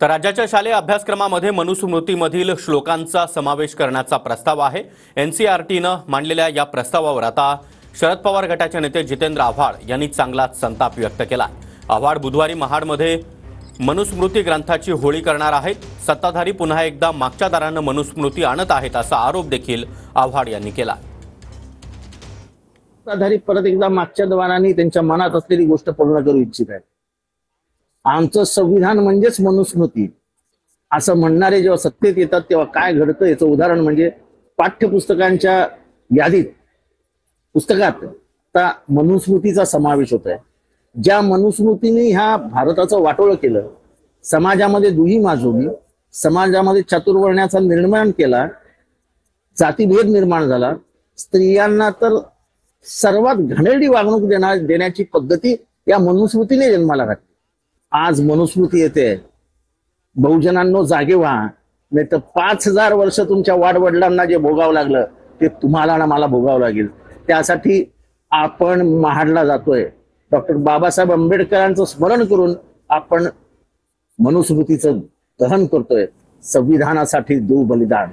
तर राज्याच्या शालेय अभ्यासक्रमामध्ये मनुस्मृतीमधील श्लोकांचा समावेश करण्याचा प्रस्ताव आहे। एनसीईआरटीनं मांडलेल्या या प्रस्तावावर आता शरद पवार गटाचे नेते जितेंद्र आव्हाड यांनी चांगलाच संताप व्यक्त केला। आव्हाड बुधवारी महाडमध्ये मनुस्मृती ग्रंथाची होळी करणार आहेत। सत्ताधारी पुन्हा एकदा मागच्या दारानं मनुस्मृती आणत आहेत असा आरोप देखील आव्हाड यांनी केला। सत्ताधारी परत एकदा मागच्या दाराने त्यांच्या मनात असलेली गोष्ट पूर्ण करू इच्छित आहेत। आमचं संविधान म्हणजेच मनुस्मृती असं म्हणणारे जेव्हा सत्तेत येतात तेव्हा काय घडतं याचं उदाहरण म्हणजे पाठ्यपुस्तकांच्या यादीत पुस्तकात आता मनुस्मृतीचा समावेश होत आहे। ज्या मनुस्मृतीने ह्या भारताचं वाटोळं केलं, समाजामध्ये दुही माजवली, समाजामध्ये चातुर्वर्ण्याचा निर्माण केला, जातीभेद निर्माण झाला, स्त्रियांना तर सर्वात घाणेरडी वागणूक देण्याची पद्धती या मनुस्मृतीने जन्माला घातली। आज मनुस्मृती येते, बहुजनांनो जागे व्हा, नाही तर 5000 वर्ष तुमच्या वाडवडिलांना जे भोगावं लागलं ते तुम्हाला ना मला भोगावं लागेल। त्यासाठी आपण महाडला जातोय। डॉक्टर बाबासाहेब आंबेडकरांचं स्मरण करून आपण मनुस्मृतीचं दहन करतोय। संविधानासाठी देऊ बलिदान।